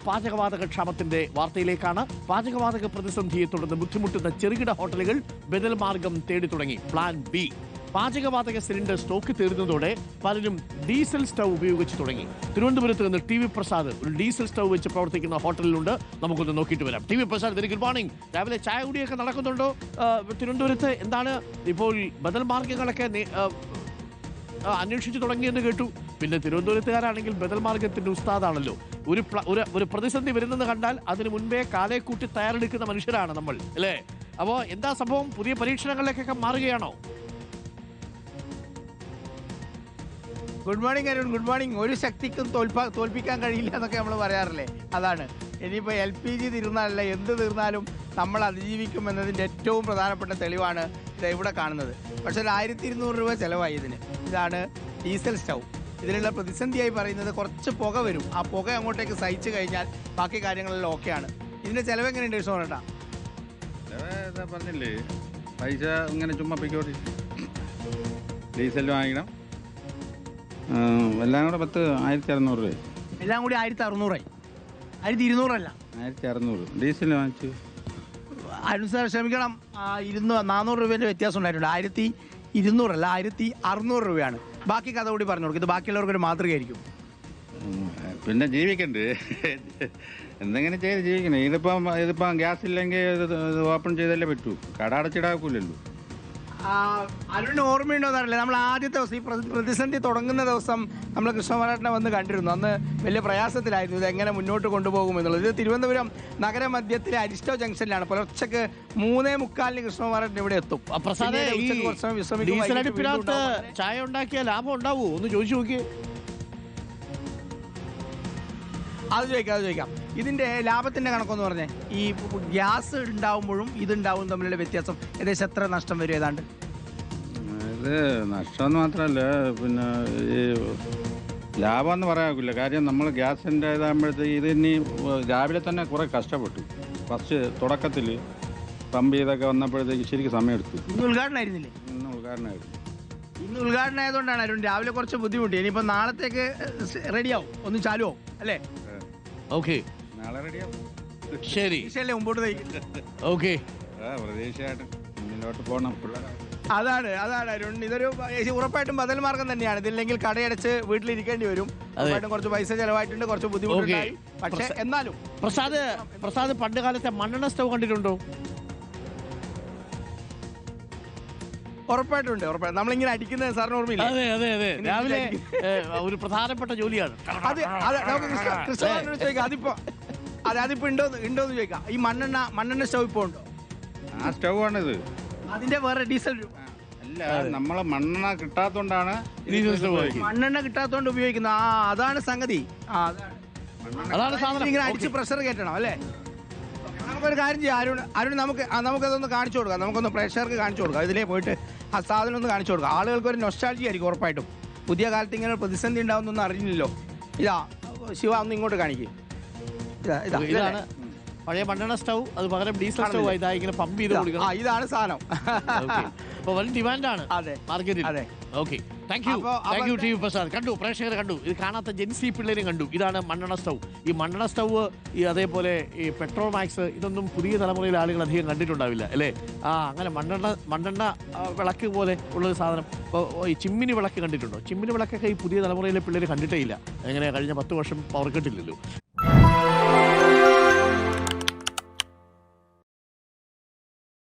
പാചകവാതക ക്ഷാമത്തിന്റെ വാർത്തയിലേക്കാണ്. പാചകവാതക പ്രതിസന്ധിയെ തുടർന്ന് ബുദ്ധിമുട്ടുന്ന ചെറുകിട ഹോട്ടലുകൾ ബദൽ മാർഗം തേടി തുടങ്ങി. Plan B. പാചകവാതക സിലിണ്ടർ സ്റ്റോക്ക് തീർന്നതോടെ പലരും ഡീസൽ സ്റ്റൗ ഉപയോഗിച്ച് തുടങ്ങി. തിരുവനന്തപുരത്ത് നിന്ന് ടി വി പ്രസാദ് ഒരു ഡീസൽ സ്റ്റൗ വെച്ച് പ്രവർത്തിക്കുന്ന ഹോട്ടലിലുണ്ട്. നമുക്കൊന്ന് നോക്കിയിട്ട് വരാം. T V Prasad, very good morning. രാവിലെ ചായ കുടിയൊക്കെ നടക്കുന്നുണ്ടോ തിരുവനന്തപുരത്ത്? എന്താണ് ഇപ്പോൾ ബദൽ മാർഗങ്ങളൊക്കെ അന്വേഷിച്ചു തുടങ്ങിയെന്ന് കേട്ടു. പിന്നെ തിരുവനന്തപുരത്തുകാരാണെങ്കിൽ ബദൽ മാർഗത്തിന്റെ ഉസ്താദാണല്ലോ. ഒരു പ്രതിസന്ധി വരുന്നത് കണ്ടാൽ അതിന് മുൻപേ കാലേ കൂട്ടി തയ്യാറെടുക്കുന്ന മനുഷ്യരാണ് നമ്മൾ, അല്ലേ? അപ്പോൾ എന്താ സംഭവം? പുതിയ പരീക്ഷണങ്ങളിലേക്കൊക്കെ മാറുകയാണോ? Good morning Arun, good morning. ഒരു ശക്തിക്കും തോൽപ്പിക്കാൻ കഴിയില്ല എന്നൊക്കെ നമ്മൾ പറയാറില്ലേ? അതാണ്. ഇനിയിപ്പോൾ LPG തീർന്നാലല്ല, എന്ത് തീർന്നാലും നമ്മൾ അതിജീവിക്കും എന്നതിൻ്റെ ഏറ്റവും പ്രധാനപ്പെട്ട തെളിവാണ് ഇവിടെ കാണുന്നത്. പക്ഷേ 1200 രൂപ ചിലവായി ഇതിന്. ഇതാണ് ഡീസൽ സ്റ്റൗ. ഇതിനുള്ള പ്രതിസന്ധിയായി പറയുന്നത് കുറച്ച് പുക വരും. ആ പുക അങ്ങോട്ടേക്ക് സഹിച്ചു കഴിഞ്ഞാൽ ബാക്കി കാര്യങ്ങളെല്ലാം ഓക്കെയാണ്. ഇതിൻ്റെ ചിലവ് എങ്ങനെയുണ്ട് വിഷയം പറയട്ടാ? പറഞ്ഞില്ലേ, പൈസ ഇങ്ങനെ ചുമ്മാ പിക്കോട്ടി ഡീസൽ വാങ്ങിക്കണം. എല്ലാം കൂടെ 1600 രൂപ. എല്ലാം കൂടി 1600 1200 അല്ല, 1600 ഡീസൽ വാങ്ങിച്ചു. അരുൺ സാർ ക്ഷമിക്കണം, 400 രൂപേൻ്റെ വ്യത്യാസം ഉണ്ടായിട്ടുണ്ട്. 1200 അല്ല, 1600 രൂപയാണ്. ബാക്കി കഥ കൂടി പറഞ്ഞു കൊടുക്കും. ഇത് ബാക്കിയുള്ളവർക്കൊരു മാതൃകയായിരിക്കും. പിന്നെ ജീവിക്കണ്ടേ, എന്തെങ്കിലും ചെയ്ത് ജീവിക്കണേ. ഇതിപ്പം ഗ്യാസ് ഇല്ലെങ്കിൽ ഇത് ഓപ്പൺ ചെയ്തല്ലേ പറ്റൂ. കട അടച്ചിടാക്കൂലല്ലോ. അരുണിന് ഓർമ്മയുണ്ടോ എന്നറിയില്ല, നമ്മൾ ആദ്യത്തെ ദിവസം ഈ പ്രതിസന്ധി തുടങ്ങുന്ന ദിവസം നമ്മൾ കൃഷ്ണമാരാട്ടനെ വന്ന് കണ്ടിരുന്നു. അന്ന് വലിയ പ്രയാസത്തിലായിരുന്നു ഇത് എങ്ങനെ മുന്നോട്ട് കൊണ്ടുപോകുമെന്നുള്ളത്. ഇത് തിരുവനന്തപുരം നഗരമധ്യത്തിലെ അരിസ്റ്റോ ജംഗ്ഷനിലാണ്. പുലർച്ചക്ക് 3:45 കൃഷ്ണമാരാട്ടൻ ഇവിടെ എത്തും. ചായ ഉണ്ടാക്കിയ ലാഭം ഉണ്ടാവോ ഒന്ന് ചോദിച്ചു നോക്കിയേ. അത് ചോദിക്കാം. ഇതിന്റെ ലാഭത്തിന്റെ കണക്കൊന്ന് പറഞ്ഞേ. ഈ ഗ്യാസ് ഉണ്ടാവുമ്പോഴും ഇതുണ്ടാവും തമ്മിലുള്ള വ്യത്യാസം ഏകദേശം എത്ര നഷ്ടം വരും? ഏതാണ്ട് ഇത് നഷ്ടമെന്ന് മാത്രമല്ല, പിന്നെ ഈ ലാഭം എന്ന് പറയാക്കില്ല. കാര്യം നമ്മൾ ഗ്യാസിൻ്റെ ഇതാകുമ്പോഴത്തേക്ക് ഇത് ഇനി രാവിലെ തന്നെ കുറേ കഷ്ടപ്പെട്ടു. ഫസ്റ്റ് തുടക്കത്തിൽ പമ്പ് ചെയ്തൊക്കെ വന്നപ്പോഴത്തേക്ക് ശരിക്കും സമയമെടുത്തു. ഇന്ന് ഉദ്ഘാടനമായിരുന്നില്ലേ? ഇന്ന് ഉദ്ഘാടനമായിരുന്നു. ഇന്ന് ഉദ്ഘാടനം ആയതുകൊണ്ടാണ് അരുൺ രാവിലെ കുറച്ച് ബുദ്ധിമുട്ടി. ഇനിയിപ്പോൾ നാളത്തേക്ക് റെഡിയാവും, ഒന്ന് ചാലുവോ അല്ലേ? ഓക്കെ, നാളെ റെഡിയാവും. ശരി, മുമ്പോട്ട് ഓക്കെ. പ്രതീക്ഷയായിട്ട് മുന്നിലോട്ട് പോകണം. അതാണ് അരുൺ. ഇതൊരു ഉറപ്പായിട്ടും ബദൽ മാർഗം തന്നെയാണ്. ഇതില്ലെങ്കിൽ കടയടച്ച് വീട്ടിലിരിക്കേണ്ടി വരും. ഉറപ്പായിട്ടും കുറച്ച് പൈസ ചെലവായിട്ടുണ്ട്, കുറച്ച് ബുദ്ധിമുട്ടുണ്ടായി. പക്ഷേ എന്നാലും പ്രസാദ് പണ്ട് കാലത്തെ മണ്ണെണ്ണ സ്റ്റൗ കണ്ടിട്ടുണ്ടോ? ഉറപ്പായിട്ടുണ്ട്. നമ്മളിങ്ങനെ അടിക്കുന്നത് സാറിന് ഓർമ്മയില്ല? അതെ, രാവിലെ ഒരു പ്രധാനപ്പെട്ട ജോലിയാണ്. അതിപ്പോ ഉണ്ടോന്ന് ചോദിക്കാം. ഈ മണ്ണെണ്ണ സ്റ്റൗ ഇപ്പൊ ഉണ്ടോ? ആ സ്റ്റൗ ആണിത്. അതിന്റെ വേറെ ഡീസൽ അല്ല, നമ്മളെ മണ്ണെണ്ണ കിട്ടാത്തോണ്ടാണ് മണ്ണെണ്ണ കിട്ടാത്തോണ്ട് ഉപയോഗിക്കുന്നത്. അതാണ് സംഗതി. അതാണ് സാധനം. ഇങ്ങനെ അടിച്ച് പ്രഷർ കയറ്റണം അല്ലേ? നമുക്കൊരു കാര്യം ചെയ്യാം അരുൺ, നമുക്കതൊന്ന് കാണിച്ചു കൊടുക്കാം. നമുക്കൊന്ന് പ്രേക്ഷകർക്ക് കാണിച്ചു കൊടുക്കാം. ഇതിലേ പോയിട്ട് ആ സാധനം ഒന്ന് കാണിച്ചു കൊടുക്കാം. ആളുകൾക്ക് ഒരു നൊസ്റ്റാൾജി ആയിരിക്കും ഉറപ്പായിട്ടും. പുതിയ കാലത്ത് ഇങ്ങനെ പ്രതിസന്ധി ഉണ്ടാവുന്നൊന്നും അറിഞ്ഞില്ലല്ലോ. ഇതാ ശിവ, ഒന്ന് ഇങ്ങോട്ട് കാണിക്കും. ഇതാണ് പഴയ മണ്ണെണ്ണ സ്റ്റൗ. അത് പകരം ഡീസൽ സ്റ്റൗ ഇതാ ഇങ്ങനെ പമ്പ് ചെയ്ത് കൊടുക്കണം. ഇതാണ് സാധനം. ഇപ്പൊ വലിയ ഡിമാൻഡാണ് മാർക്കറ്റിൽ. Okay, thank you T V Prasad. കണ്ടു, പ്രേക്ഷകർ കണ്ടു. ഇത് കാണാത്ത ജെൻസി പിള്ളേരും കണ്ടു. ഇതാണ് മണ്ണെണ്ണ സ്റ്റൗ. ഈ മണ്ണെണ്ണ സ്റ്റൗ, ഈ അതേപോലെ ഈ പെട്രോൾ മാക്സ്, ഇതൊന്നും പുതിയ തലമുറയിലെ ആളുകൾ അധികം കണ്ടിട്ടുണ്ടാവില്ല, അല്ലേ? അങ്ങനെ മണ്ണെണ്ണ വിളക്ക് പോലെ ഉള്ളൊരു സാധനം. ഇപ്പോൾ ഈ ചിമ്മിനി വിളക്ക് കണ്ടിട്ടുണ്ടോ? ചിമ്മിനി വിളക്കൊക്കെ ഈ പുതിയ തലമുറയിലെ പിള്ളേർ കണ്ടിട്ടേ ഇല്ല. എങ്ങനെ കഴിഞ്ഞ 10 വർഷം പവർ കട്ടില്ലല്ലോ.